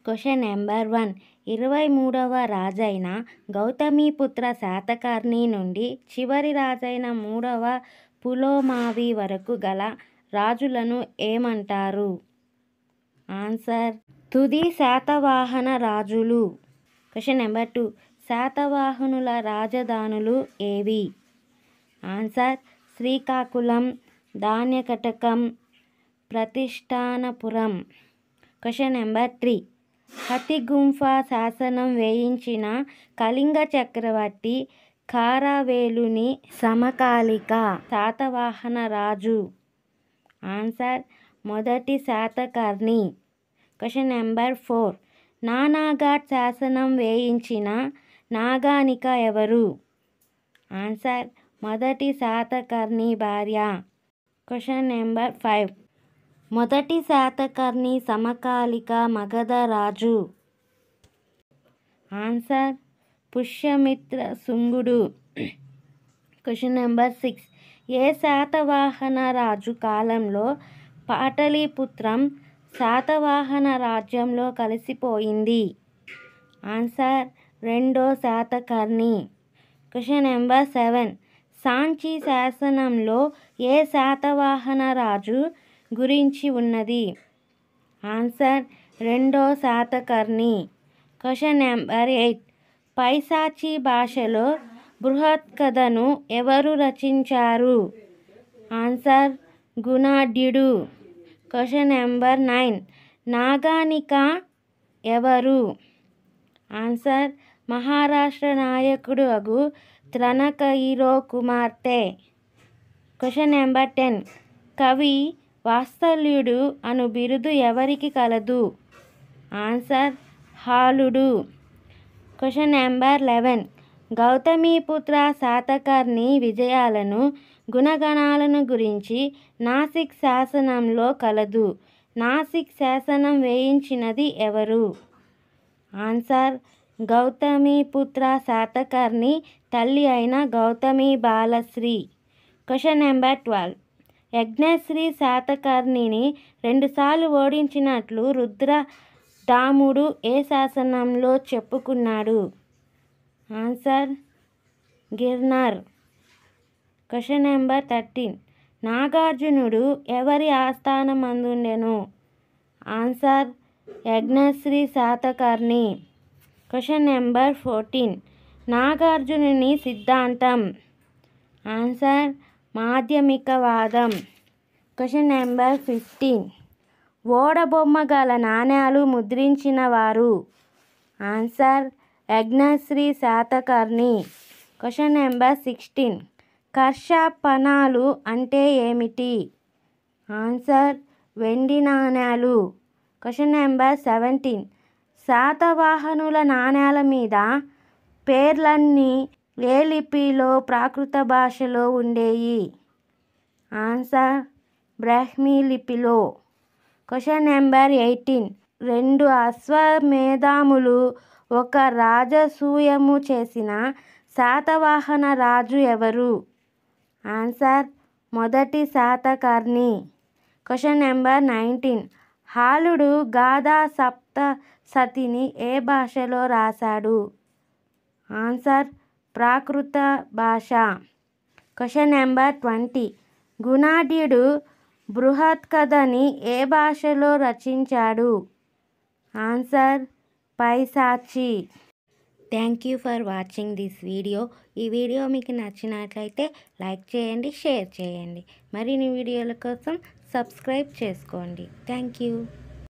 Question number 1. 23వ రాజైన గౌతమీపుత్ర శాతకర్ణి నుండి చివరి రాజైన 3వ పులోమావి వరకు గల రాజులను ఏమంటారు? ఆన్సర్ తుది శాతవాహన రాజులు. Question number 2. శాతవాహనుల రాజధానులు ఏవి? Answer Srikakulam, Dhanyakatakam, Pratishthanapuram. Question number 3. హతిగుంఫ శాసనం వేయించిన కళింగ చక్రవర్తి ఖారవేలుని సమకాలిక శాతవాహన రాజు. ఆన్సర్ మొదటి శాతకర్ణి. Question number 4. నానాఘాట్ శాసనం వేయించిన నాగానిక ఎవరు? ఆన్సర్ మొదటి శాతకర్ణి భార్య. Question number 5. మొదటి శాతకర్ణి సమకాలిక మగధ రాజు. ఆన్సర్ పుష్యమిత్ర శుంగుడు. Question number 6. ఏ శాతవాహన రాజు కాలంలో పాటలీపుత్రం శాతవాహన రాజ్యంలో కలిసిపోయింది? ఆన్సర్ రెండో శాతకర్ణి. Question number 7. సాంచి శాసనంలో ఏ శాతవాహన రాజు గురించి ఉన్నది? ఆన్సర్ రెండో శాతకర్ణి. Question number 8. పైశాచీ భాషలో బృహత్కథను ఎవరు రచించారు? ఆన్సర్ గుణాఢ్యుడు. Question number 9. నాగానిక ఎవరు? ఆన్సర్ మహారాష్ట్ర నాయకుడు అగు త్రణకయిరో కుమార్తె. Question number 10. కవి వాత్సల్యుడు అను బిరుదు ఎవరికి కలదు? ఆన్సర్ హాలుడు. Question number 11. గౌతమీపుత్ర శాతకర్ణి విజయాలను గుణగణాలను గురించి నాసిక్ శాసనంలో కలదు. నాసిక్ శాసనం వేయించినది ఎవరు? ఆన్సర్ గౌతమీపుత్ర శాతకర్ణి తల్లి అయిన గౌతమి బాలశ్రీ. Question number 12. యజ్ఞశ్రీ శాతకర్ణిని 2 సార్లు ఓడించినట్లు రుద్రదాముడు ఏ శాసనంలో చెప్పుకున్నాడు? ఆన్సర్ గిర్నర్. Question number 13. నాగార్జునుడు ఎవరి ఆస్థానమందుండెను? Answer Yajnashri Satakarni. Question number 14. నాగార్జునుని సిద్ధాంతం? ఆన్సర్ మాధ్యమికవాదం. Question number 15. ఓడబొమ్మ గల నాణేలు ముద్రించిన వారు? Answer Yajnashri Satakarni. Question number 16. కర్షపణాలు అంటే ఏమిటి? ఆన్సర్ వెండి నాణేలు. Question number 17. శాతవాహనుల నాణేల మీద పేర్లన్నీ ఏ లిపిలో ప్రాకృత భాషలో ఉండేవి? ఆన్సర్ బ్రాహ్మీ లిపిలో. Question number 18. 2 అశ్వమేధములు 1 రాజసూయము చేసిన శాతవాహన రాజు ఎవరు? ఆన్సర్ మొదటి శాతకర్ణి. Question number 19. హాలుడు గాథా సప్తశతిని ఏ భాషలో రాశాడు? ఆన్సర్ ప్రాకృత భాష. Question number 20. గుణాఢ్యుడు బృహత్కథని ఏ భాషలో రచించాడు? Answer Paishachi. Thank you for watching this video. ఈ వీడియో మీకు నచ్చినట్లయితే లైక్ చేయండి, షేర్ చేయండి. మరిన్ని వీడియోల కోసం సబ్స్క్రైబ్ చేసుకోండి. Thank you.